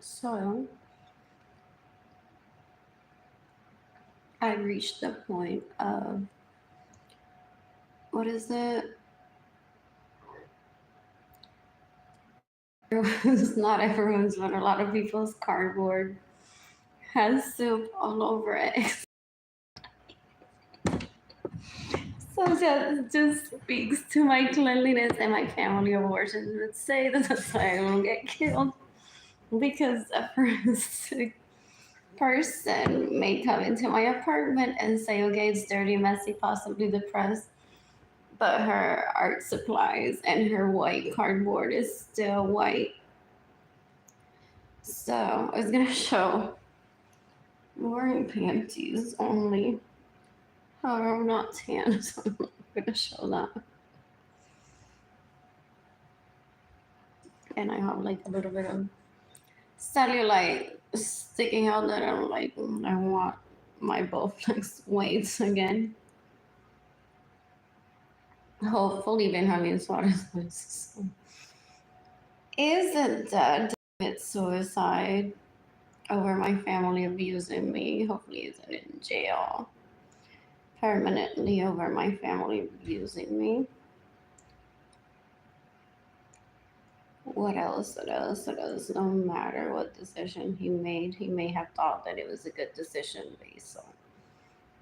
So I reached the point of, what is it? Not everyone's, but a lot of people's cardboard has soup all over it. So that just speaks to my cleanliness and my family of origin. Let's say that that's why I don't get killed. Because a person may come into my apartment and say, okay, it's dirty, messy, possibly depressed, but her art supplies and her white cardboard is still white. So I was gonna show wearing panties only. However, I'm not tan, so I'm not gonna show that. And I have like a little bit of cellulite sticking out that I'm like, I want my Bowflex weights again. Hopefully, Benjamin Suarez isn't dead. It's suicide over my family abusing me. Hopefully, he's in jail permanently over my family abusing me. What else? What else? What else? No matter what decision he may have thought that it was a good decision based on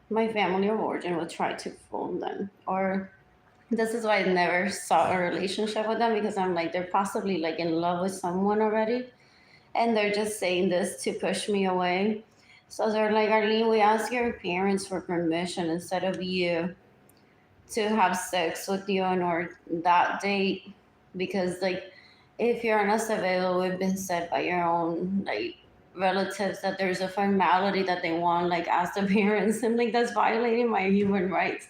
my family of origin would try to fool them. Or this is why I never saw a relationship with them, because I'm like, they're possibly like in love with someone already, and they're just saying this to push me away. So they're like, Arlene, we ask your parents for permission instead of you to have sex with you on or that date, because like if you're in Acevedo, we've been said by your own like relatives that there's a formality that they want, like ask the parents. I'm like, that's violating my human rights.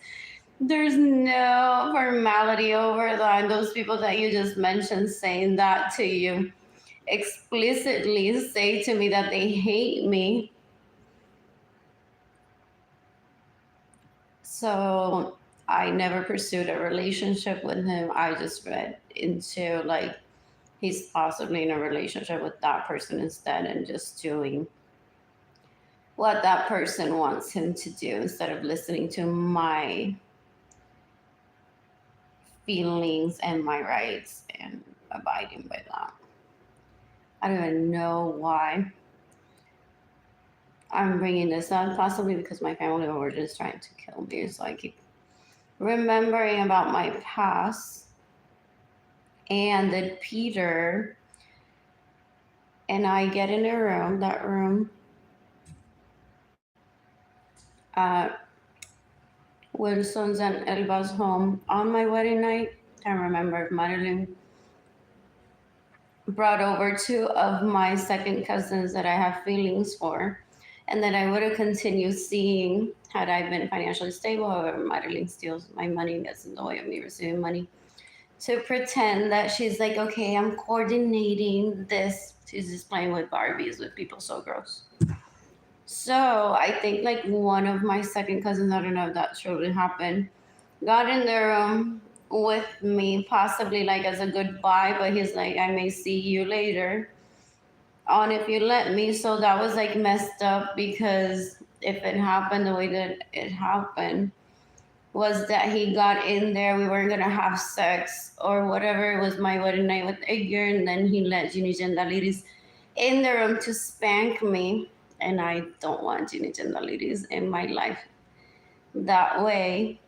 There's no formality over that. And those people that you just mentioned saying that to you explicitly say to me that they hate me. So I never pursued a relationship with him. I just read into like he's possibly in a relationship with that person instead and just doing what that person wants him to do instead of listening to my feelings and my rights and abiding by that. I don't even know why I'm bringing this up, possibly because my family of origin is trying to kill me. So I keep remembering about my past and then Peter and I get in a room, that room at Wilson's and Elba's home on my wedding night. I remember if Madeline brought over two of my second cousins that I have feelings for, and that I would have continued seeing had I been financially stable. However, Madeline steals my money and gets in the way of me receiving money to pretend that she's like, okay, I'm coordinating this. She's just playing with Barbies with people so gross. So I think like one of my second cousins, I don't know if that truly happened, got in the room with me, possibly like as a goodbye, but he's like, I may see you later on if you let me. So that was like messed up, because if it happened the way that it happened, was that he got in there, we weren't gonna have sex or whatever. It was my wedding night with Edgar, and then he let Ginny Gendalides in the room to spank me. And I don't want Ginny Gendalides in my life that way.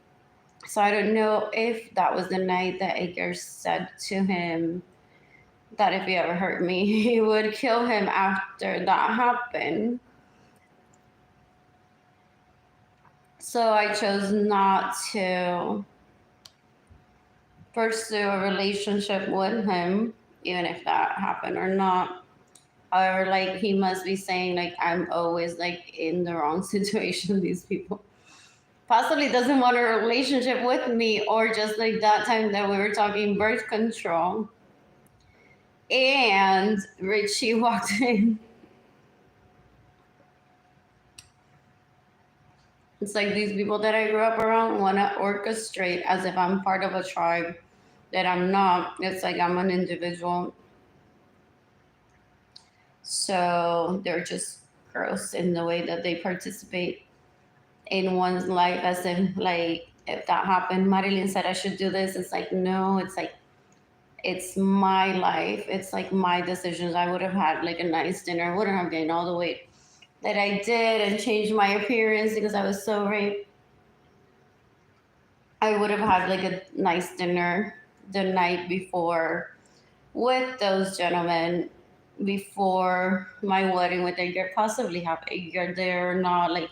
So I don't know if that was the night that Edgar said to him, that if he ever hurt me, he would kill him after that happened. So I chose not to pursue a relationship with him, even if that happened or not. Or like he must be saying like I'm always like in the wrong situation. These people possibly doesn't want a relationship with me, or just like that time that we were talking birth control, and Richie walked in. It's like these people that I grew up around want to orchestrate as if I'm part of a tribe that I'm not. It's like I'm an individual. So they're just gross in the way that they participate in one's life, as if like if that happened, Marilyn said I should do this. It's like no, it's like it's my life. It's like my decisions. I would have had like a nice dinner. I wouldn't have gained all the weight that I did and changed my appearance because I was so raped. I would have had like a nice dinner the night before with those gentlemen before my wedding with Edgar, possibly have Edgar there, not like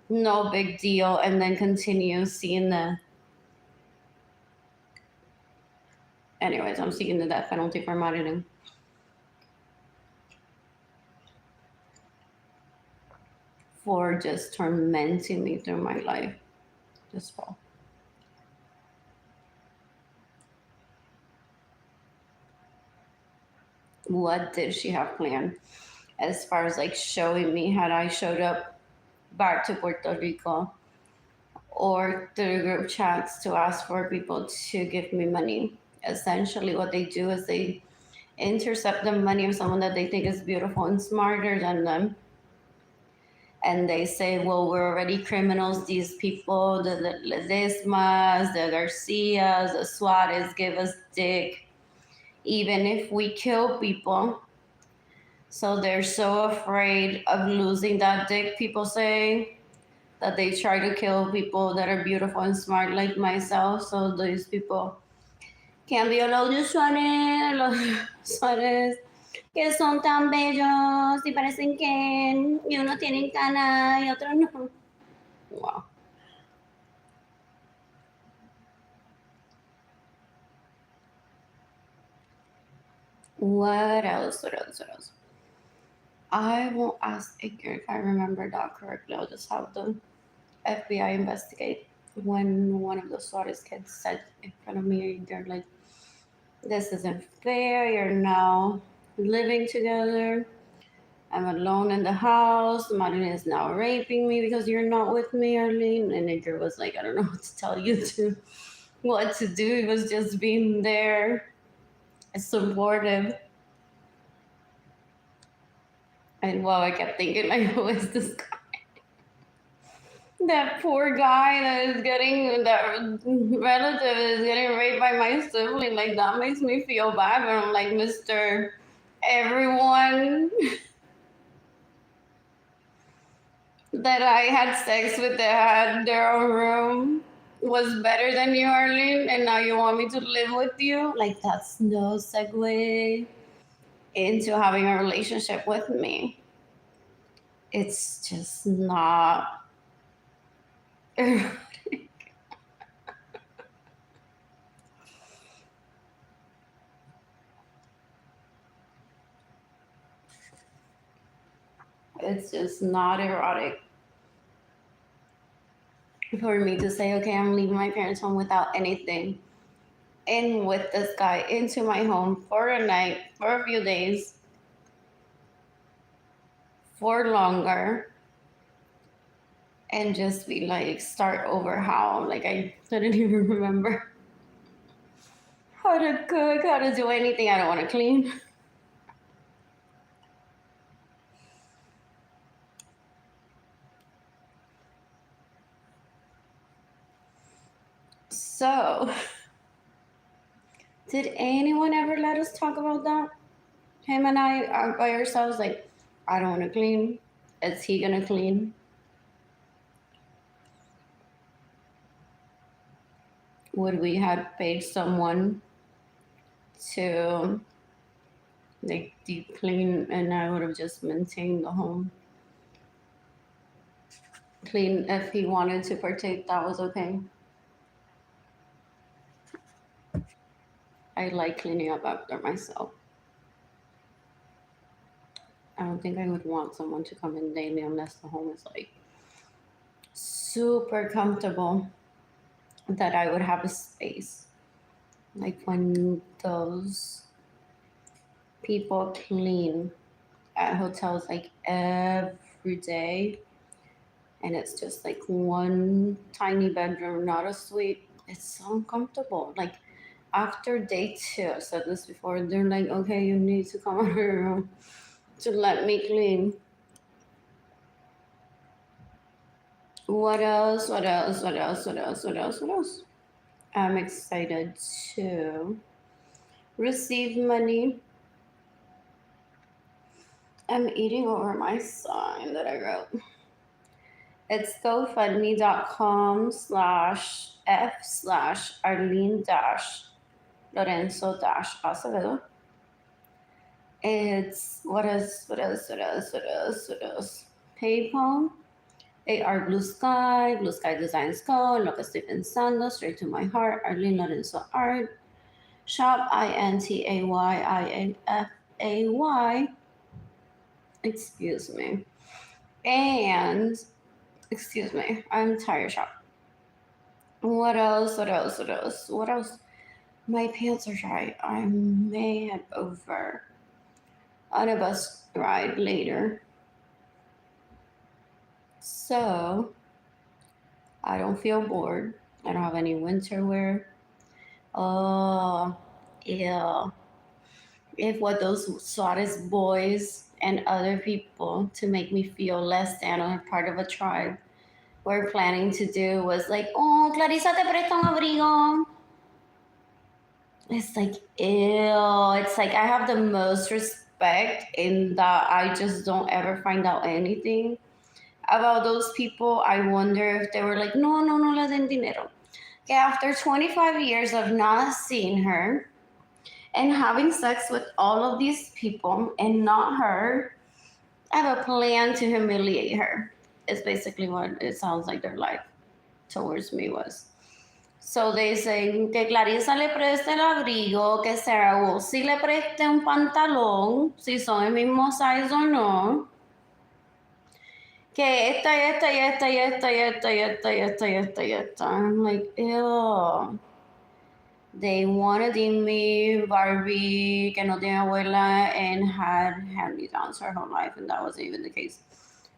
no big deal, and then continue seeing the. Anyways, I'm seeking the death penalty for murdering, for just tormenting me through my life. This fall. What did she have planned as far as like showing me had I showed up back to Puerto Rico or through group chats to ask for people to give me money? Essentially, what they do is they intercept the money of someone that they think is beautiful and smarter than them. And they say, well, we're already criminals. These people, the Ledesmas, the Garcias, the Suarez give us dick, even if we kill people. So they're so afraid of losing that dick, people say, that they try to kill people that are beautiful and smart like myself. So these people can be los Suárez, los Suárez, que son tan bellos y parecen que y unos tienen cana y otros no. Wow. What else? What else? What else? I will ask Edgar if I remember that correctly. I'll just have the FBI investigate when one of the Suarez kids said in front of me, they're like, this isn't fair. You're now living together. I'm alone in the house. Martin is now raping me because you're not with me, Arlene. And Edgar was like, I don't know what to tell you to what to do. He was just being there, supportive. And wow, I kept thinking, like, who is this guy? That poor guy that is getting, that relative is getting raped by my sibling. Like, that makes me feel bad. But I'm like, Mr. Everyone that I had sex with that had their own room was better than you, Arlene, and now you want me to live with you? Like, that's no segue into having a relationship with me. It's just not. It's just not erotic for me to say, okay, I'm leaving my parents' home without anything, in with this guy into my home for a night, for a few days, for longer, and just be like, start over how? Like, I didn't even remember how to cook, how to do anything. I don't want to clean. So, did anyone ever let us talk about that? Him and I are by ourselves, like, I don't want to clean. Is he gonna clean? Would we have paid someone to Like deep clean, and I would have just maintained the home. Clean if he wanted to partake, that was okay. I like cleaning up after myself. I don't think I would want someone to come in daily unless the home is like super comfortable that I would have a space. Like when those people clean at hotels like every day and it's just like one tiny bedroom, not a suite. It's so uncomfortable. Like after day two, I've said this before, they're like, okay, you need to come out of your room to let me clean. What else? What else? What else? What else? What else? What else? I'm excited to receive money. I'm eating over my sign that I wrote. It's gofundme.com/f/Arlene Lorenzo Acevedo. It's what else? What else? What else? What else? What else? PayPal. AR Blue Sky Designs Co. Lo que estoy pensando, straight to my heart. Arlene Lorenzo Art. Shop INTAYIAFAY. Excuse me. And excuse me, I'm tired shop. What else? What else? What else? What else? My pants are dry. I may head over on a bus ride later. So I don't feel bored. I don't have any winter wear. Oh, yeah. If what those Suarez boys and other people to make me feel less than or part of a tribe were planning to do was like, oh, Clarissa te presta un abrigo. It's like, ew. It's like I have the most respect in that I just don't ever find out anything about those people. I wonder if they were like, no, no, no le den dinero. Okay, after 25 years of not seeing her and having sex with all of these people and not her, I have a plan to humiliate her. It's basically what it sounds like their life towards me was. So they say que Clarissa le preste el abrigo, que Sarah will si le preste un pantalón, si son el mismo size o no. Que esta, y esta, y esta, y esta, y esta, y esta, y esta, y esta, y esta. I'm like, ew. They wanted in me Barbie, que no tiene abuela, and had hand-me-downs her whole life, and that wasn't even the case.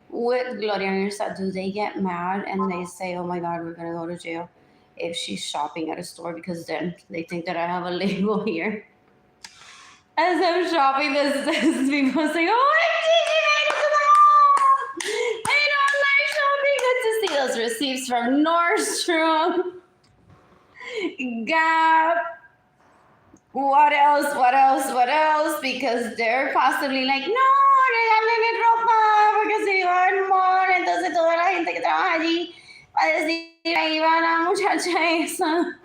With Gloria and Irsa, do they get mad and they say, oh my God, we're gonna go to jail if she's shopping at a store because then they think that I have a label here? As I'm shopping, this people saying, oh, I made it to the mall! I don't like shopping. Good to see those receipts from Nordstrom, Gap. What else? What else? What else? Because they're possibly like, no, regáleme ropa, porque se iba al mall, entonces toda la gente que trabaja allí va a decir, ahí va la muchacha esa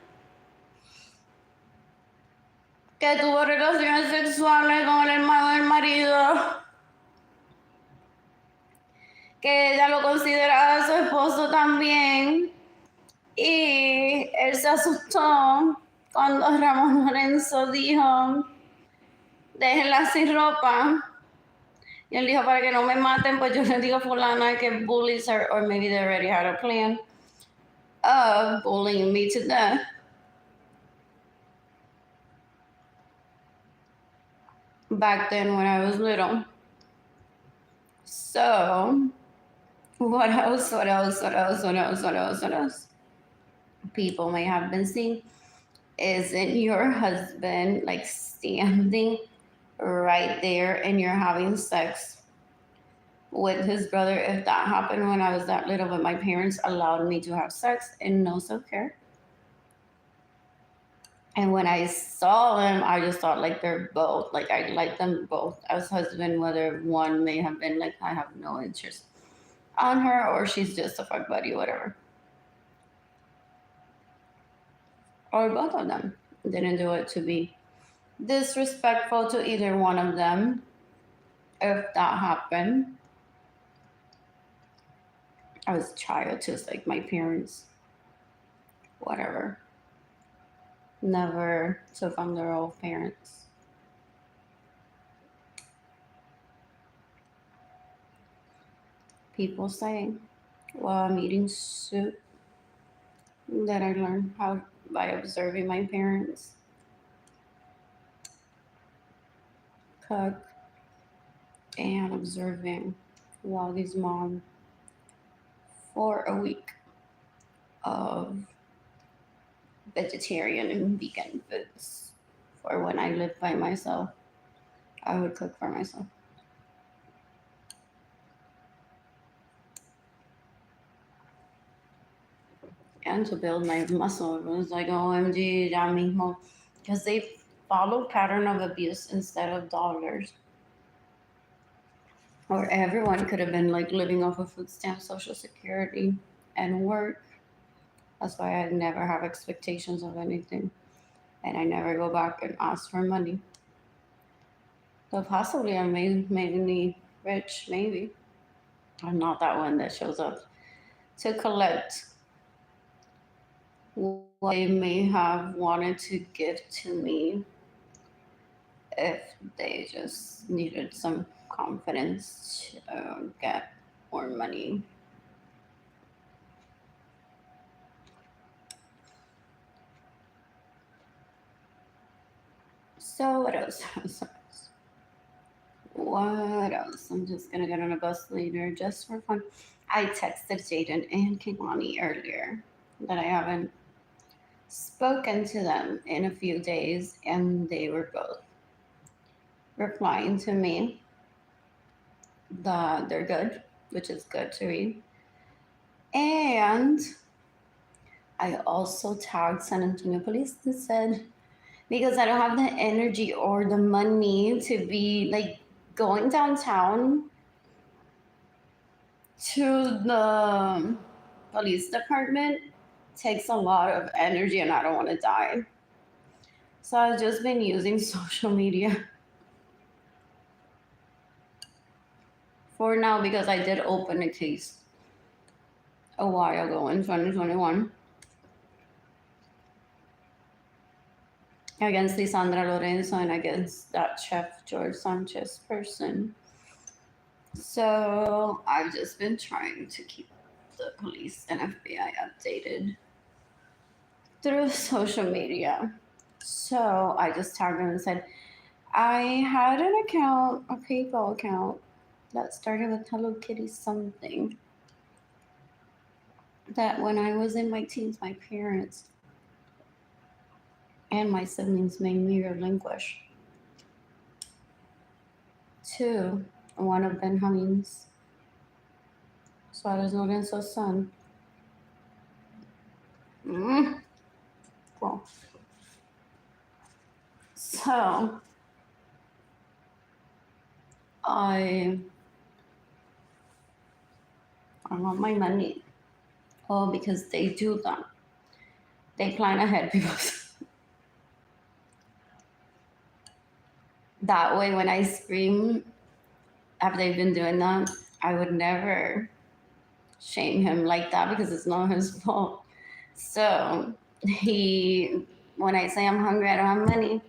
que tuvo relaciones sexuales con el hermano del marido, que ella lo consideraba su esposo también, y él se asustó cuando Ramón Lorenzo dijo, déjenla sin ropa. Y él dijo, para que no me maten, pues yo le digo a fulana que bullies her, or maybe they already had a plan of bullying me to death. Back then when I was little. So, what else? What else? What else? What else? What else? What else? People may have been seeing. Isn't your husband like standing right there and you're having sex with his brother? If that happened when I was that little, but my parents allowed me to have sex and no self-care. And when I saw them, I just thought like they're both like I like them both as husband, whether one may have been like I have no interest on her or she's just a fuck buddy, whatever. Or both of them didn't do it to be disrespectful to either one of them if that happened. I was a child, just like my parents, whatever. Never took on their own parents. People say, well, I'm eating soup that I learned how by observing my parents cook and observing Wally's mom for a week of vegetarian and vegan foods. For when I lived by myself, I would cook for myself. And to build my muscle, it was like, OMG, ya mismo. Because they follow pattern of abuse instead of dollars. Or everyone could have been like living off of food stamps, social security, and work. That's why I never have expectations of anything. And I never go back and ask for money. So possibly I made me rich, maybe. I'm not that one that shows up to collect what they may have wanted to give to me if they just needed some confidence to get more money. So what else? What else? I'm just gonna get on a bus later just for fun. I texted Jaden and Kimani earlier that I haven't spoken to them in a few days, and they were both replying to me that they're good, which is good to read. And I also tagged San Antonio Police and said, because I don't have the energy or the money to be like going downtown to the police department takes a lot of energy and I don't want to die. So I've just been using social media for now because I did open a case a while ago in 2021 against Lisandra Lorenzo and against that chef George Sanchez person. So I've just been trying to keep the police and FBI updated through social media. So I just tagged them and said, I had an account, a PayPal account that started with Hello Kitty something that when I was in my teens, my parents and my siblings made me relinquish to one of Benjamin's Suarez Lorenzo's son. Cool. So I want my money. Oh, because they do that. They plan ahead because that way when I scream after they've been doing that, I would never shame him like that because it's not his fault. So when I say I'm hungry, I don't have money,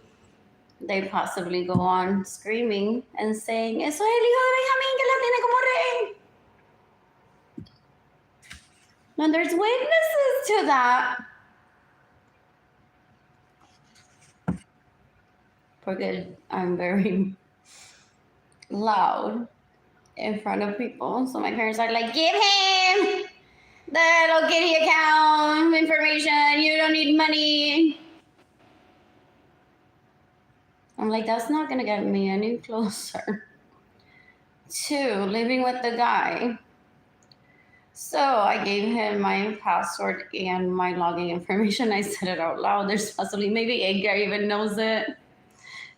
they possibly go on screaming and saying, "Eso es el hijo de Benjamín que la tiene como rey." And there's witnesses to that. Because I'm very loud in front of people. So my parents are like, give him the Hello Kitty account information. You don't need money. I'm like, that's not going to get me any closer to living with the guy. So I gave him my password and my login information. I said it out loud. There's possibly, maybe Edgar even knows it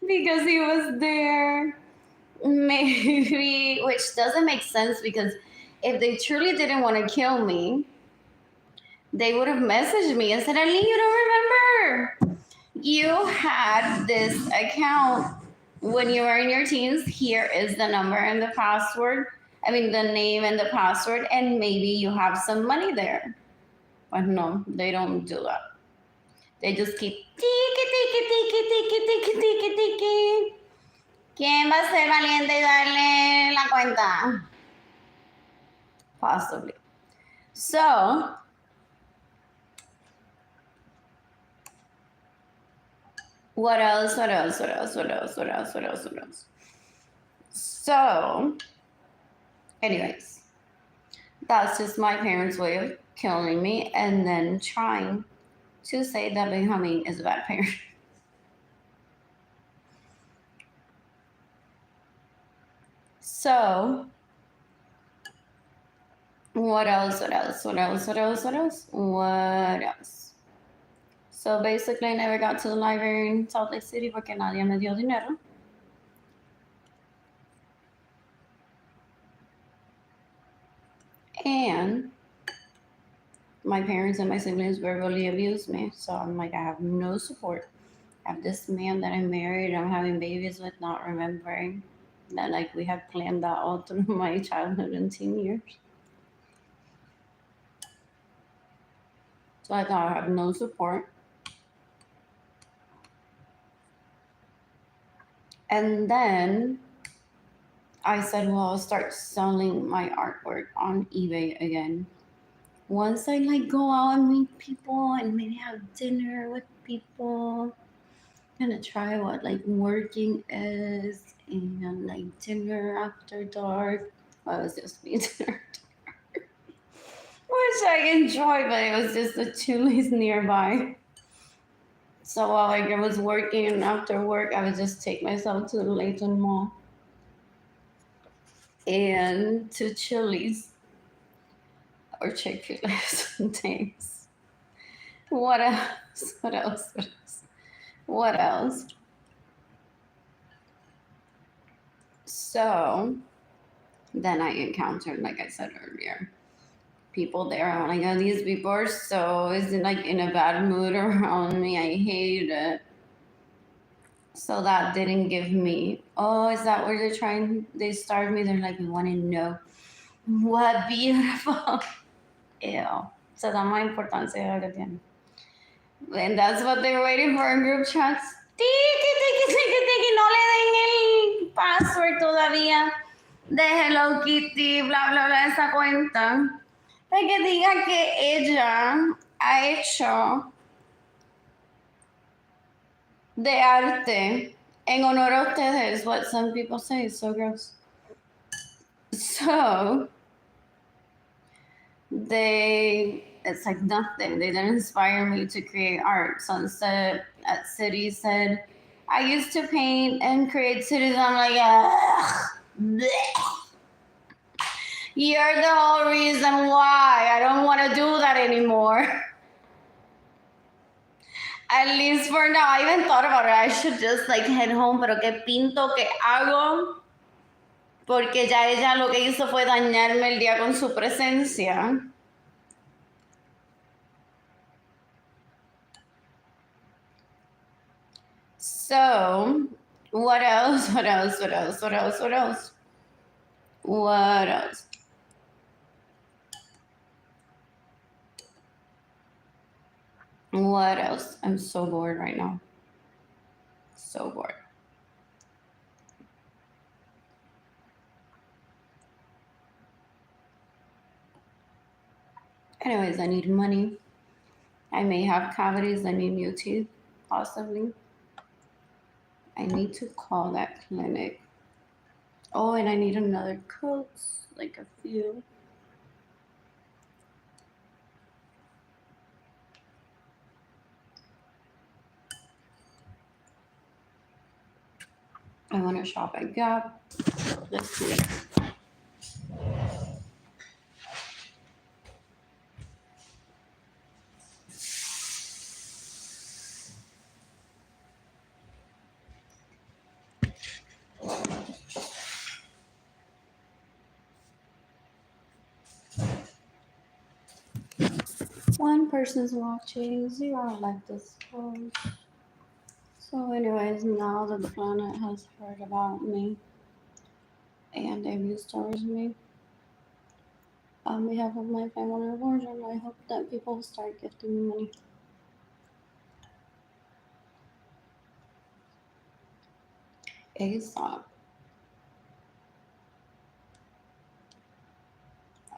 because he was there. Maybe, which doesn't make sense because if they truly didn't want to kill me, they would have messaged me and said, Arlene, you don't remember you had this account when you were in your teens. Here is the number and the password. I mean, the name and the password, and maybe you have some money there. But no, they don't do that. They just keep tiki, tiki, tiki, tiki, tiki, tiki, tiki. ¿Quién va a ser valiente y darle la cuenta? Possibly. So, what else? What else? What else? What else? What else? What else? What else? So, anyways, that's just my parents' way of killing me and then trying to say that Benjamin is a bad parent. So, what else? What else? What else? What else? What else? What else? So basically, I never got to the library in Salt Lake City porque nadie me dio dinero. And my parents and my siblings verbally abused me. So I'm like, I have no support. I have this man that I'm married, I'm having babies with, not remembering that like we had planned that all through my childhood and teen years. So I thought I have no support. And then I said, well, I'll start selling my artwork on eBay again. Once I like go out and meet people and maybe have dinner with people, gonna try what like working is and like dinner after dark. Well, it was just me dinner, which I enjoy, but it was just the Chili's nearby. So while like I was working and after work, I would just take myself to the Layton Mall and to Chili's or Chick-fil-A some days. What else? What else? What else? What else? So then I encountered, like I said earlier, people there. I'm like, oh, these people are so is like in a bad mood around me. I hate it. So that didn't give me. Oh, is that what they're trying? They started me. They're like, we want to know what beautiful. Ew. So da más importancia ahora tiene. And that's what they were waiting for in group chats. Tiki, tiki, tiki, tiki. No le den el password todavía de Hello Kitty, bla, bla, bla, esa cuenta. Para que diga que ella ha hecho de arte en honor a ustedes, what some people say is so gross. So, it's like nothing. They didn't inspire me to create art. Sunset at City said, I used to paint and create cities. I'm like, bleh. You're the whole reason why I don't want to do that anymore. At least for now. I even thought about it. I should just like head home, pero qué pinto que hago. Porque ya ella lo que hizo fue dañarme el día con su presencia. So, what else? What else? What else? What else? What else? What else? What else? I'm so bored right now. So bored. Anyways, I need money. I may have cavities. I need new teeth, possibly. I need to call that clinic. Oh, and I need another coat, like a few. I want to shop at Gap. Let's see. One person's watching, 0 like this post. So, anyways, now the planet has heard about me and their views towards me. On behalf of my family of origin, I hope that people start gifting me money. ASAP.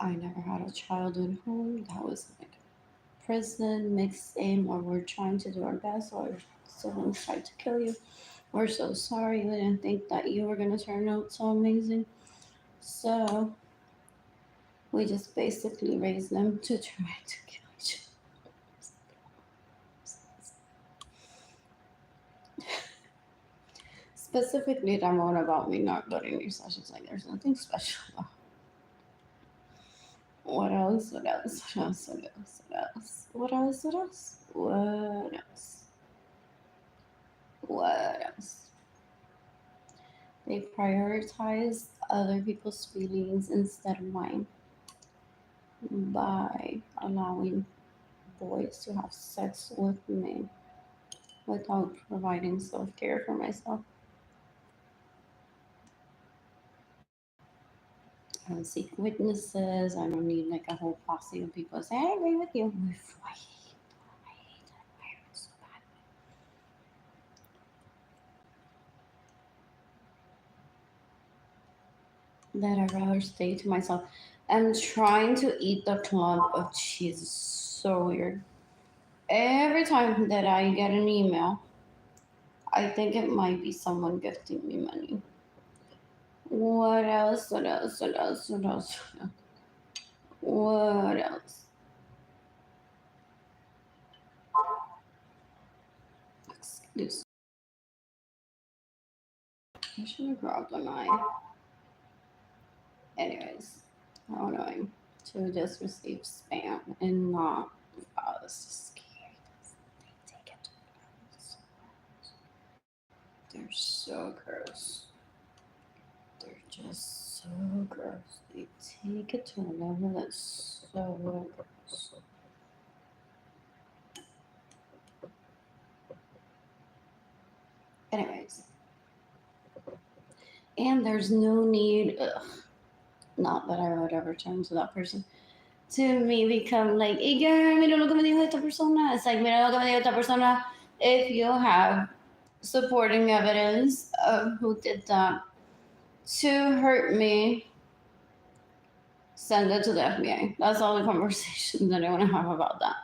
I never had a childhood home that was like prison mixed in, or we're trying to do our best, or someone tried to kill you. We're so sorry. We didn't think that you were gonna turn out so amazing. So we just basically raised them to try to kill each other. Specifically, that one about me not getting these sessions. Like, there's nothing special about. What else? What else? What else? What else? What else? What else? What else? What else? What else? They prioritize other people's feelings instead of mine by allowing boys to have sex with me without providing self care for myself. I don't seek witnesses. I don't need like a whole posse of people say, I agree with you. I hate that environment so bad that I'd rather stay to myself. I'm trying to eat the clump of cheese. It's so weird. Every time that I get an email, I think it might be someone gifting me money. What else? What else? What else? What else? What else? Excuse. I should have grabbed a knife. Anyways, how annoying to just receive spam and not. Oh, this is scary. They take it to levels. They're so gross. They're just so gross. They take it to a level that's so gross. Anyways, and there's no need. Ugh, not that I would ever turn to that person. To me, become like, hey girl, mira lo que me dijo esta persona. It's like, mira lo que me dijo esta persona. If you have supporting evidence of who did that to hurt me, send it to the FBI. That's all the conversation that I want to have about that.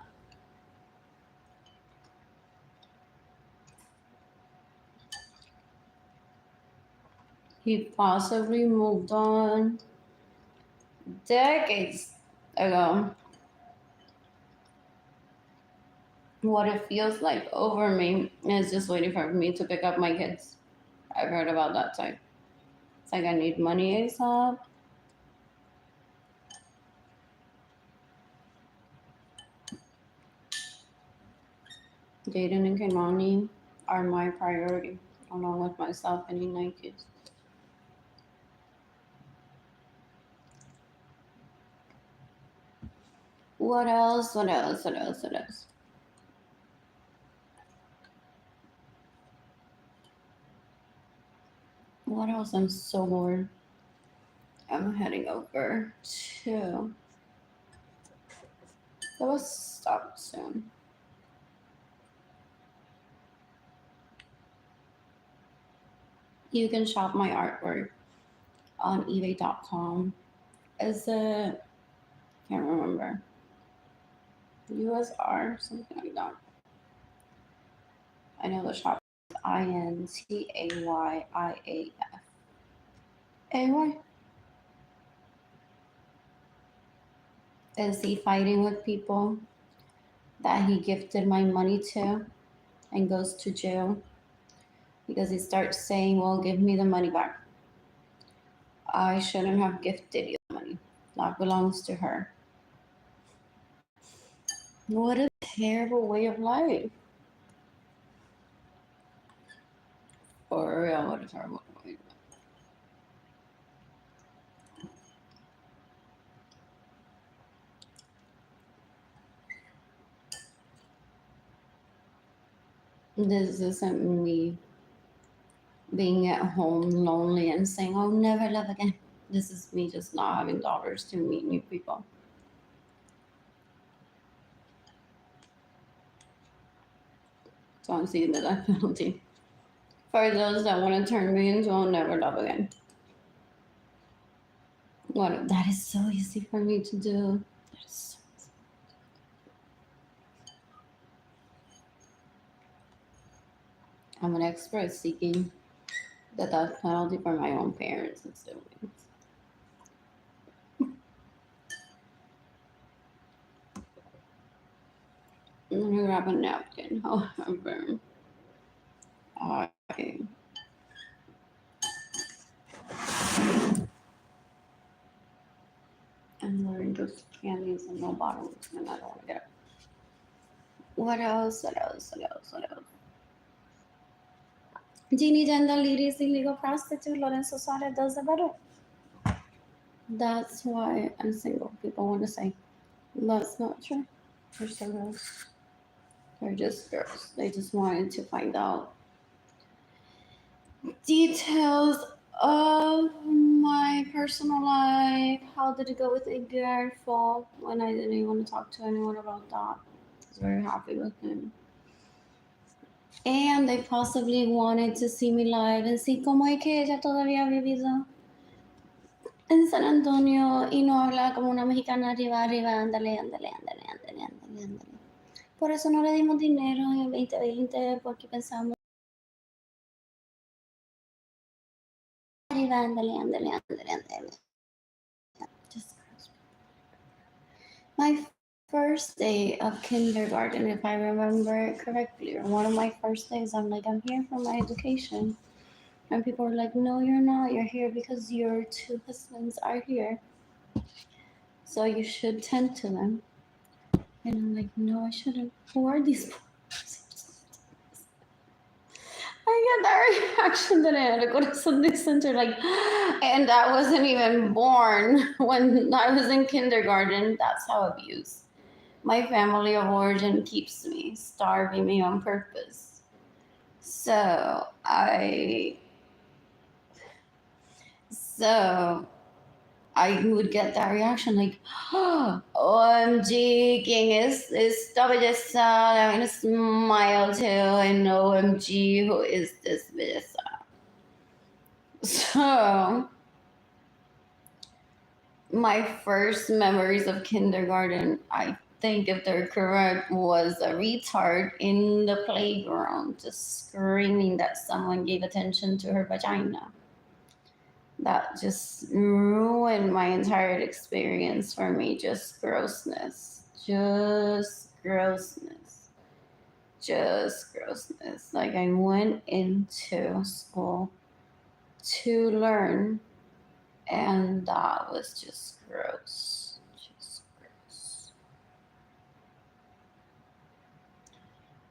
He possibly moved on decades ago. What it feels like over me is just waiting for me to pick up my kids. I've heard about that type. It's like I need money ASAP. Jaden and Kimani are my priority, along with myself and Nikes. What else? What else? What else? What else? What else? I'm so bored. I'm heading over to. That will stop soon. You can shop my artwork on eBay.com. Is it? Can't remember. USR, something like that. I know the shop is INTAYIAF. Is he fighting with people that he gifted my money to and goes to jail because he starts saying, well, give me the money back. I shouldn't have gifted you the money. That belongs to her. What a terrible way of life. For real, what a terrible way. This isn't me being at home lonely and saying, "I'll never love again." This is me just not having dollars to meet new people. So I'm seeing the death penalty. For those that want to turn me into I'll never love again. What that is so easy for me to do. That is so easy. I'm an expert seeking the death penalty for my own parents and siblings. I'm gonna grab a napkin, however. I am wearing those candies in no bottom and I don't want to get it. What else? What else? What else? What else? Genie Gender Lady is illegal prostitute. Lorenzo Suarez does it better. That's why I'm single. People want to say that's not true. They're so girls. They're just girls. They just wanted to find out details of my personal life. How did it go with Edgar fall when I didn't even want to talk to anyone about that? I was very happy with him. And they possibly wanted to see me live and see cómo es que ella todavía ha vivido en San Antonio y no habla como una mexicana arriba, arriba, ándale, ándale, ándale, ándale, ándale, ándale. Por eso no le dimos dinero en el 2020 porque pensamos arriba, ándale, ándale, ándale, ándale. Just my first day of kindergarten, if I remember it correctly, or one of my first days, I'm like, I'm here for my education. And people were like, no, you're not. You're here because your two husbands are here. So you should tend to them. And I'm like, no, I shouldn't. Who are these people? I get that reaction that I had to go to Sunday Center, like, and I wasn't even born when I was in kindergarten. That's how abuse. My family of origin keeps me, starving me on purpose. So so I would get that reaction like, OMG, king is esta belleza? I'm gonna smile too, and OMG, who is this belleza? So my first memories of kindergarten, I think if they're correct, was a retard in the playground just screaming that someone gave attention to her vagina. That just ruined my entire experience for me. Just grossness. Just grossness. Just grossness. Like I went into school to learn, and that was just gross. Just gross.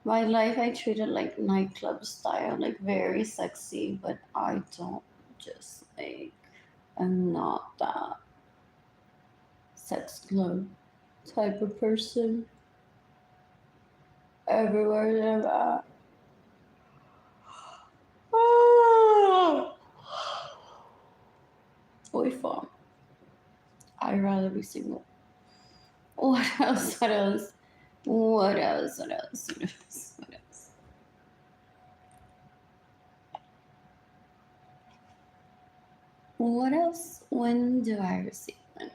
My life I treated like nightclub style, like very sexy, but I don't just like, I'm not that sex club type of person everywhere that I'm at. Oh, boy, fun. I'd rather be single. What else? What else? What else? What else? What else? What else? What else? When do I receive one?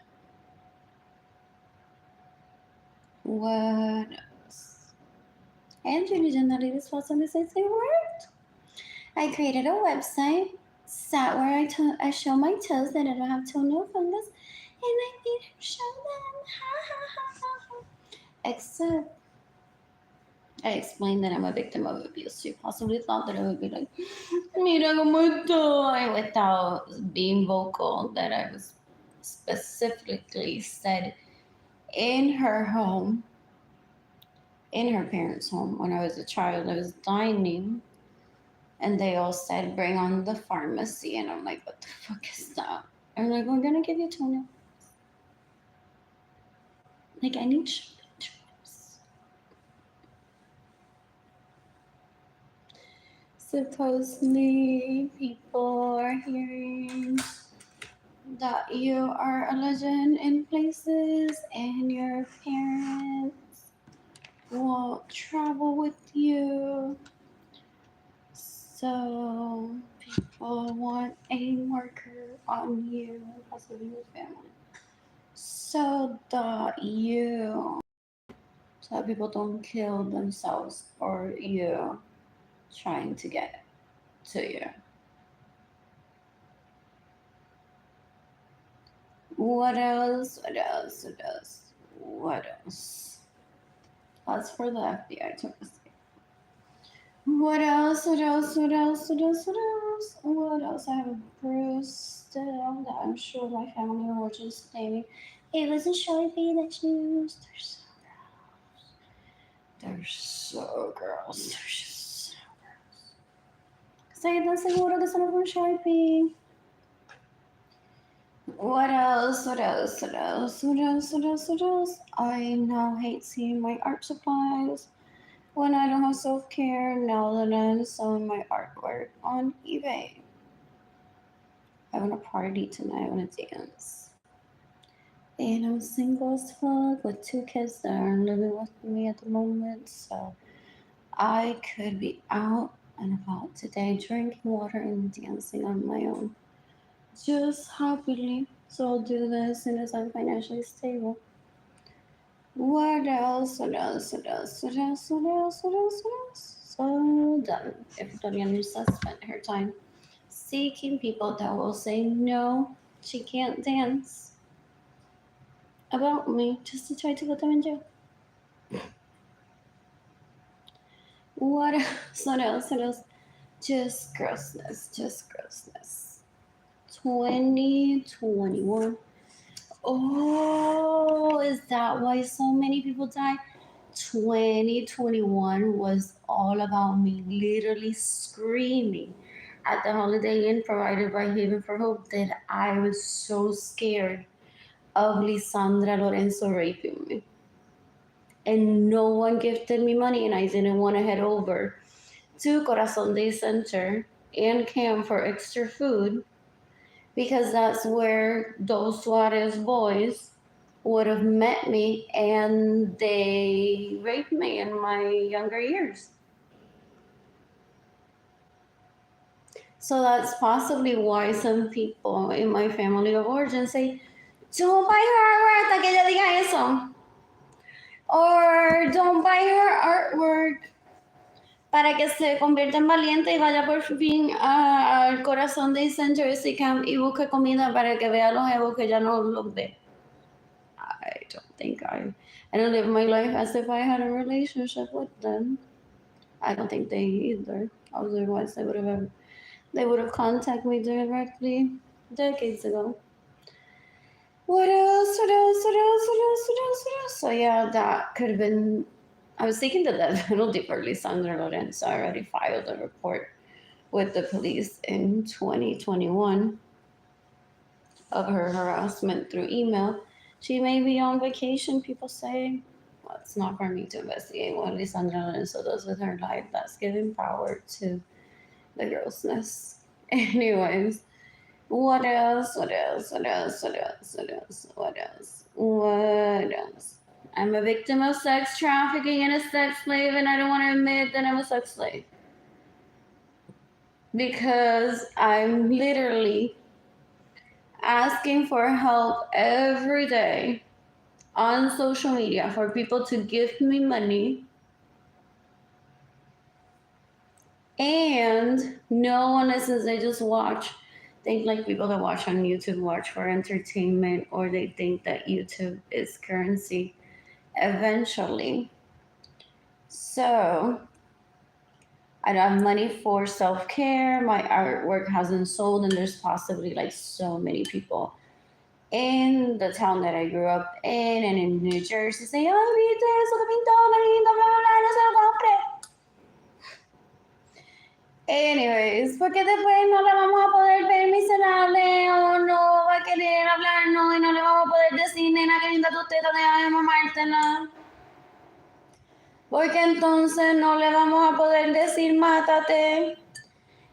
What else? And Legendary, this was on the same word. I created a website, sat where I show my toes that I don't have toenail fungus, and I made him show them. Ha ha ha ha ha. Except I explained that I'm a victim of abuse. She possibly thought that I would be like, mira como estoy, without being vocal, that I was specifically said in her home, in her parents' home, when I was a child. I was dining, and they all said, bring on the pharmacy. And I'm like, what the fuck is that? I'm like, we're gonna give you toenail. Like, I need strips. Supposedly, people are hearing that you are a legend in places and your parents won't travel with you. So, people want a marker on you, possibly your family. So that so that people don't kill themselves or you trying to get to you. What else? What else? What else? What else? That's for the FBI to investigate. What else? What else? What else? What else? What else? What else? I have a bruise still that I'm sure my family will just claiming it wasn't Sharpie that used. They're so gross. They're just so gross. Say tan seguro que solo fue Sharpie. What else? What else? What else? What else? What else? What else? I now hate seeing my art supplies when I don't have self care. Now that I'm selling my artwork on eBay. Having a party tonight. I want to dance. And I'm single as fuck with 2 kids that are living with me at the moment. So I could be out and about today drinking water and dancing on my own. Just happily. So I'll do that as soon as I'm financially stable. What else? What else? What else? What else? What else? What else? What else? So done. If Dorian Lisa spent her time seeking people that will say no, she can't dance about me just to try to put them in jail. What else? What else? What else? Just grossness. Just grossness. 2021. Oh, is that why so many people died? 2021 was all about me literally screaming at the Holiday Inn provided by Haven for Hope that I was so scared of Lisandra Lorenzo raping me. And no one gifted me money, and I didn't want to head over to Corazon Day Center and camp for extra food because that's where those Suarez boys would have met me and they raped me in my younger years. So that's possibly why some people in my family of origin say, don't buy her artwork hasta que ella diga eso. Or don't buy her artwork para que se convierta en valiente y vaya por fin al Corazón de Center Camp y busque comida para que vea los egos que ya no los ve. I don't live my life as if I had a relationship with them. I don't think they either. Otherwise, they would have contacted me directly decades ago. What else? What else? What else? What else? What else? What else? So yeah, that could have been. I was seeking the death penalty for Lisandra Lorenzo. I already filed a report with the police in 2021 of her harassment through email. She may be on vacation, people say. Well, it's not for me to investigate what Lisandra Lorenzo does with her life. That's giving power to the grossness. Anyways, what else? What else? What else? What else? What else? What else? What else? I'm a victim of sex trafficking and a sex slave, and I don't want to admit that I'm a sex slave. Because I'm literally asking for help every day on social media for people to give me money, and no one listens. They just watch. Think like people that watch on YouTube watch for entertainment, or they think that YouTube is currency eventually. So I don't have money for self-care. My artwork hasn't sold, and there's possibly like so many people in the town that I grew up in and in New Jersey say, ay, viste eso que pintó, qué lindo, bla, bla, bla, no se lo compré. Anyways, porque después no le vamos a poder ver miserable o no va a querer hablarnos y no le vamos a poder decir, nena, qué linda tu teta, deja de mamártela. Porque entonces no le vamos a poder decir, mátate.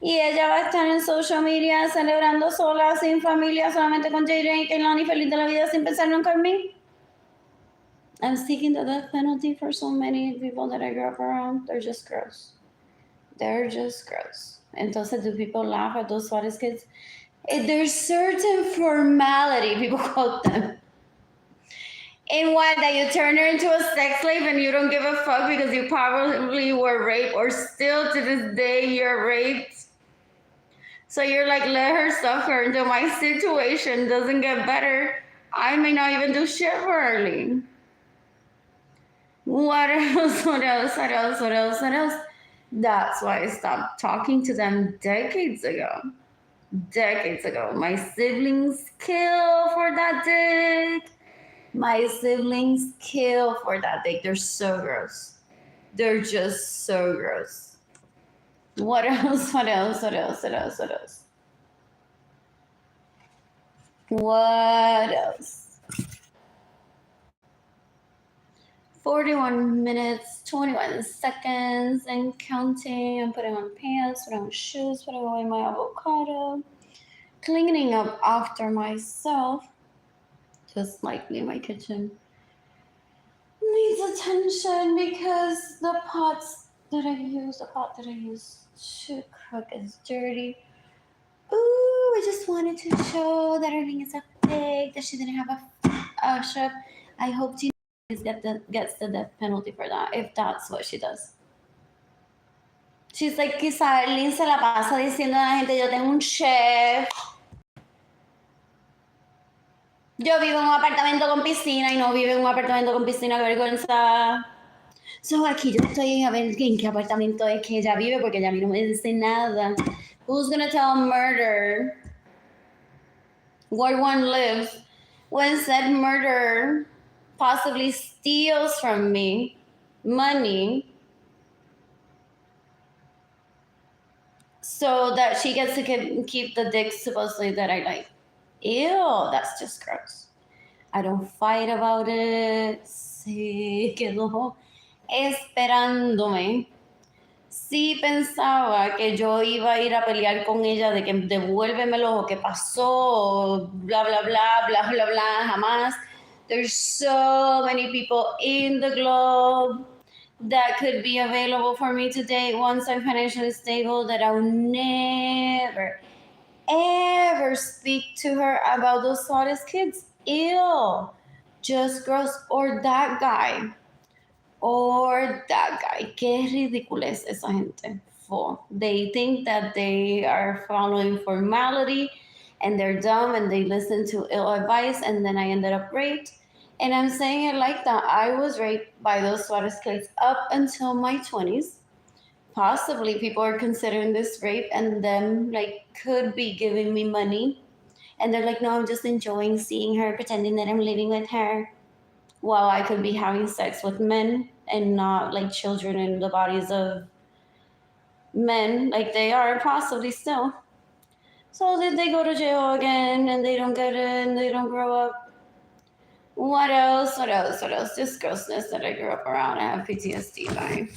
Y ella va a estar en social media celebrando sola, sin familia, solamente con Jaden y Kehlani, feliz de la vida, sin pensar nunca en mí. I'm seeking the death penalty for so many people that I grew up around. They're just gross. They're just gross. Entonces, do people laugh at those Suarez kids? There's certain formality, people quote them. In what, that you turn her into a sex slave and you don't give a fuck because you probably were raped, or still to this day you're raped. So you're like, let her suffer until my situation doesn't get better. I may not even do shit for Arlene. What else? What else? What else? What else? What else? That's why I stopped talking to them decades ago. Decades ago. My siblings kill for that dick. My siblings kill for that dick. They're so gross. They're just so gross. What else? What else? What else? What else? What else? What else? 41 minutes, 21 seconds, and counting. I'm putting on pants, putting on shoes, putting away my avocado, cleaning up after myself. Just like in my kitchen needs attention because the pot that I use to cook is dirty. Ooh, I just wanted to show that everything is a fake, that she didn't have a chef. I hope she gets the death penalty for that, if that's what she does. She's like, quizá Arlene se la pasa diciendo a la gente, yo tengo un chef. Yo vivo en un apartamento con piscina y no vive en un apartamento con piscina, qué vergüenza. So, aquí yo estoy a ver en qué apartamento es que ella vive, porque ella a mí no me dice nada. Who's gonna tell murder where one lives when said murderer possibly steals from me money so that she gets to keep the dick supposedly that I like? Ew, that's just gross. I don't fight about it. Se quedó esperándome. Sí pensaba que yo iba a ir a pelear con ella de que devuélvemelo, qué pasó, bla, bla, bla, bla, bla, bla, jamás. There's so many people in the globe that could be available for me to date once I'm financially stable, that I'll never, ever speak to her about those Suarez kids. Ew, just gross. Or that guy. Or that guy. Qué ridícula es esa gente. Full. They think that they are following formality and they're dumb and they listen to ill advice, and then I ended up raped. And I'm saying it like that. I was raped by those Suarez kids up until my 20s. Possibly people are considering this rape, and them like could be giving me money. And they're like, no, I'm just enjoying seeing her, pretending that I'm living with her, while I could be having sex with men and not like children in the bodies of men, like they are possibly still. So did they go to jail again and they don't get it and they don't grow up? What else? What else? What else? Just grossness that I grew up around. I have PTSD by.